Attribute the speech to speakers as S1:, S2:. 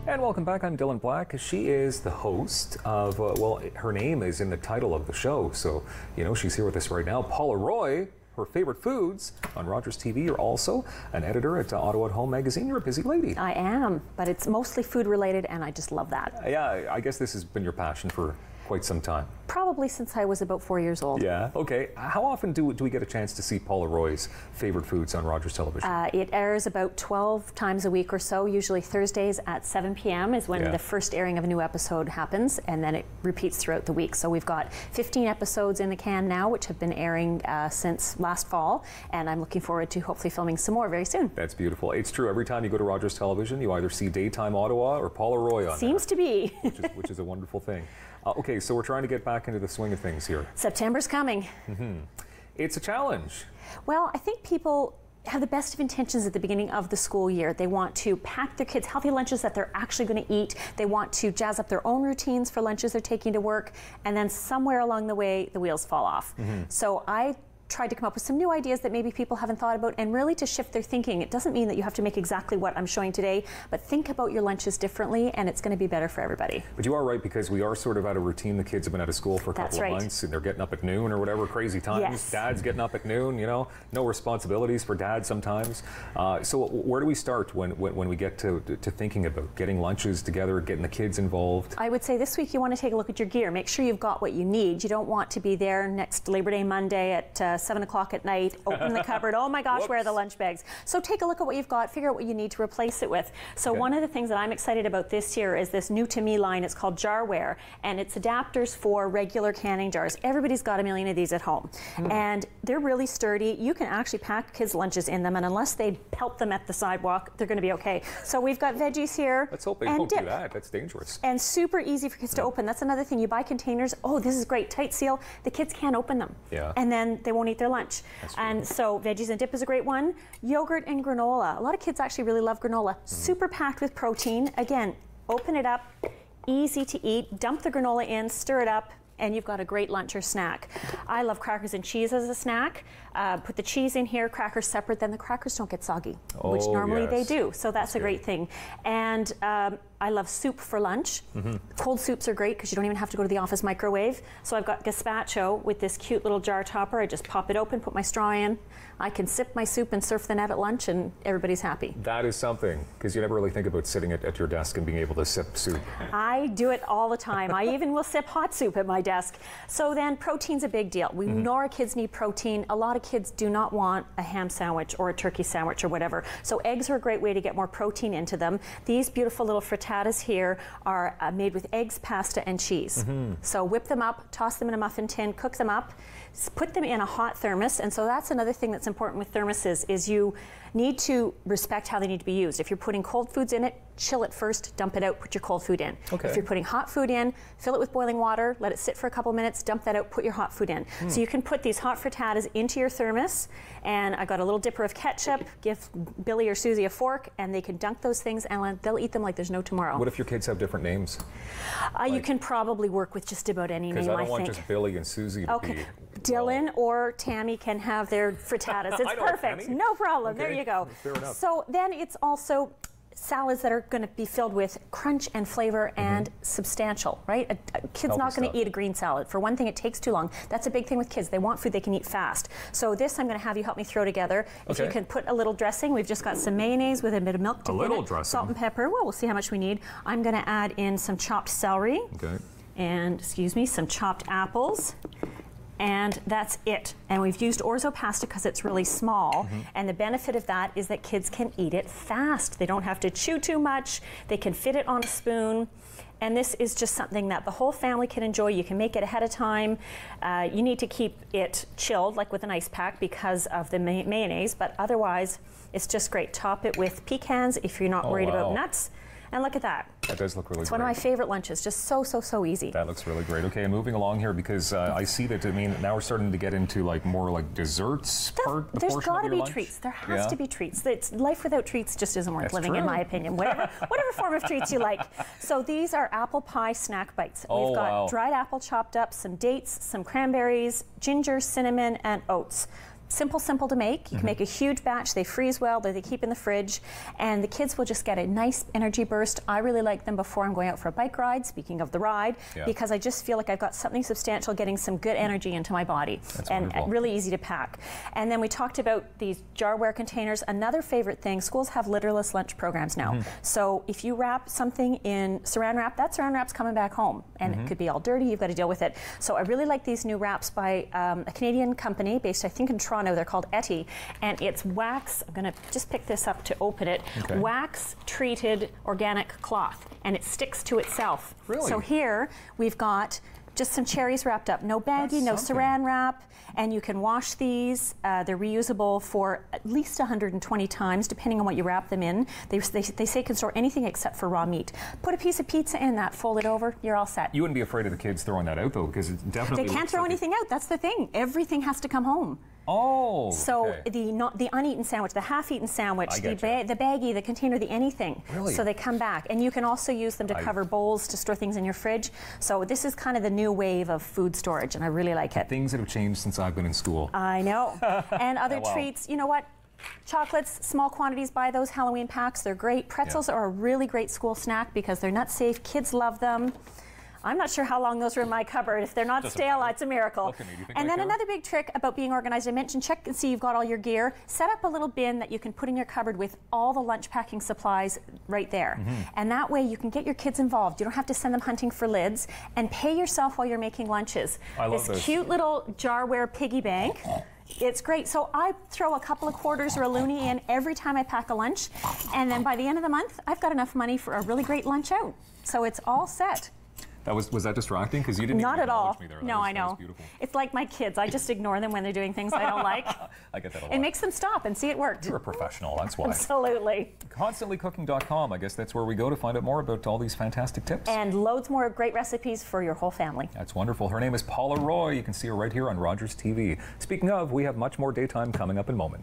S1: And welcome back. I'm Dylan Black. She is the host of, well, her name is in the title of the show, so, you know, she's here with us right now. Paula Roy, her favorite foods on Rogers TV. You're also an editor at Ottawa At Home magazine. You're a busy lady.
S2: I am, but it's mostly food related, and I just love that.
S1: Yeah, I guess this has been your passion for quite some time.
S2: Probably since I was about 4 years old.
S1: Yeah, okay. How often do we get a chance to see Paula Roy's favorite foods on Rogers Television?
S2: It airs about 12 times a week or so. Usually Thursdays at 7 p.m. is when the first airing of a new episode happens, and then it repeats throughout the week. So we've got 15 episodes in the can now, which have been airing since last fall, and I'm looking forward to hopefully filming some more very soon.
S1: That's beautiful. It's true. Every time you go to Rogers Television, you either see Daytime Ottawa or Paula Roy on
S2: Seems to be.
S1: which is a wonderful thing. Okay, so we're trying to get back into the swing of things here.
S2: September's coming.
S1: Mm-hmm. It's a challenge.
S2: Well, I think people have the best of intentions at the beginning of the school year. They want to pack their kids healthy lunches that they're actually going to eat. They want to jazz up their own routines for lunches they're taking to work, and then somewhere along the way, the wheels fall off. Mm-hmm. So I tried to come up with some new ideas that maybe people haven't thought about, and really to shift their thinking. It doesn't mean that you have to make exactly what I'm showing today, but think about your lunches differently, and it's going to be better for everybody. But
S1: you are right, because we are sort of out of routine. The kids have been out of school for a couple of months, and they're getting up at noon or whatever, crazy times. Yes. Dad's getting up at noon, you know, no responsibilities for dad sometimes. So where do we start when we get to thinking about getting lunches together, getting the kids involved?
S2: I would say this week you want to take a look at your gear. Make sure you've got what you need. You don't want to be there next Labor Day Monday at 7 o'clock at night, open the cupboard, oh my gosh, where are the lunch bags? So take a look at what you've got, figure out what you need to replace it with. So one of the things that I'm excited about this year is this new to me line. It's called Jarware, and it's adapters for regular canning jars. Everybody's got a million of these at home. And they're really sturdy. You can actually pack kids' lunches in them, and unless they pelt them at the sidewalk, they're going to be okay. So we've got veggies here.
S1: Let's hope they don't do that. That's dangerous.
S2: And super easy for kids to open. That's another thing. You buy containers, oh, this is great, tight seal. The kids can't open them. And then they won't eat their lunch. And so veggies and dip is a great one. Yogurt and granola. A lot of kids actually really love granola. Super packed with protein. Again, open it up, easy to eat, dump the granola in, stir it up, and you've got a great lunch or snack. I love crackers and cheese as a snack. Put the cheese in here, crackers separate, then the crackers don't get soggy, which normally they do. So that's a great thing. And I love soup for lunch. Cold soups are great because you don't even have to go to the office microwave. So I've got gazpacho with this cute little jar topper. I just pop it open, put my straw in. I can sip my soup and surf the net at lunch, and everybody's happy. That is something, because you never really think about sitting at your desk and being able to sip soup. I do it all the time. I even will sip hot soup at my desk. So then protein's a big deal. We know our kids need protein. A lot of kids do not want a ham sandwich or a turkey sandwich or whatever. So eggs are a great way to get more protein into them. These beautiful little frittatas here are made with eggs, pasta, and cheese. So whip them up, toss them in a muffin tin, cook them up, put them in a hot thermos. And so that's another thing that's important with thermoses is you need to respect how they need to be used. If you're putting cold foods in it, chill it first, dump it out, put your cold food in. If you're putting hot food in, fill it with boiling water, let it sit for a couple minutes, dump that out, put your hot food in. So you can put these hot frittatas into your thermos, and I got a little dipper of ketchup, give Billy or Susie a fork, and they can dunk those things and they'll eat them like there's no tomorrow. What if your kids have different names? You can probably work with just about any name, I think. Because I don't want just Billy and Susie to be... Dylan or Tammy can have their frittatas. It's perfect. No problem. There you go. Fair enough. So then it's also salads that are going to be filled with crunch and flavor and substantial, right? A kid's not going to eat a green salad. For one thing, it takes too long. That's a big thing with kids. They want food they can eat fast. So this I'm going to have you help me throw together. If you can put a little dressing. We've just got some mayonnaise with a bit of milk to give it. Salt and pepper. Well, we'll see how much we need. I'm going to add in some chopped celery. And, excuse me, some chopped apples. And that's it. And we've used orzo pasta because it's really small. And the benefit of that is that kids can eat it fast. They don't have to chew too much. They can fit it on a spoon. And this is just something that the whole family can enjoy. You can make it ahead of time. You need to keep it chilled, like with an ice pack, because of the mayonnaise. But otherwise, it's just great. Top it with pecans if you're not worried about nuts. And look at that. That does look really great. It's one of my favorite lunches. Just so easy. That looks really great. Okay, and moving along here, because I see that, I mean, now we're starting to get into like more like desserts part. There's got to be treats. There has to be treats. Life without treats just isn't worth living, in my opinion. Whatever form of treats you like. So these are apple pie snack bites. We've got dried apple chopped up, some dates, some cranberries, ginger, cinnamon, and oats. simple to make. You can make a huge batch. They freeze well. They keep in the fridge, and the kids will just get a nice energy burst. I really like them before I'm going out for a bike ride, speaking of the ride, because I just feel like I've got something substantial, getting some good energy into my body.
S1: That's
S2: and
S1: wonderful.
S2: Really easy to pack. And then we talked about these Jarware containers. Another favorite thing, schools have litterless lunch programs now. So if you wrap something in saran wrap, that saran wrap's coming back home, and it could be all dirty. You've got to deal with it. So I really like these new wraps by a Canadian company based, I think, in Toronto. They're called Etty, and it's wax. I'm going to just pick this up to open it. Wax treated organic cloth, and it sticks to itself.
S1: Really?
S2: So here we've got just some cherries wrapped up. No baggie, no saran wrap, and you can wash these. They're reusable for at least 120 times, depending on what you wrap them in. They say you can store anything except for raw meat. Put a piece of pizza in that, fold it over, you're all set.
S1: You wouldn't be afraid of the kids throwing that out, though, because it definitely...
S2: They can't throw anything out, that's the thing. Everything has to come home.
S1: Oh,
S2: so the uneaten sandwich, the half-eaten sandwich, the baggie, the container, the anything.
S1: Really?
S2: So they come back, and you can also use them to cover bowls to store things in your fridge. So this is kind of the new wave of food storage, and I really like it.
S1: Things that have changed since I've been in school.
S2: I know. And other treats, you know what? Chocolates, small quantities, buy those Halloween packs. They're great. Pretzels are a really great school snack because they're nut safe. Kids love them. I'm not sure how long those are in my cupboard. If they're not stale, it's a miracle. And then another big trick about being organized, I mentioned, check and see you've got all your gear. Set up a little bin that you can put in your cupboard with all the lunch packing supplies right there. And that way you can get your kids involved. You don't have to send them hunting for lids, and pay yourself while you're making lunches.
S1: I love
S2: this cute little Jarware piggy bank. It's great. So I throw a couple of quarters or a loonie in every time I pack a lunch, and then by the end of the month, I've got enough money for a really great lunch out. So it's all set.
S1: Was that distracting? Because you didn't
S2: Not
S1: even
S2: at all.
S1: me there.
S2: No, I know. It's like my kids. I just ignore them when they're doing things I don't like.
S1: I get that a lot.
S2: It makes them stop and see it worked.
S1: You're a professional, that's why.
S2: Absolutely.
S1: ConstantlyCooking.com. I guess that's where we go to find out more about all these fantastic tips.
S2: And loads more great recipes for your whole family.
S1: That's wonderful. Her name is Paula Roy. You can see her right here on Rogers TV. Speaking of, we have much more daytime coming up in moments.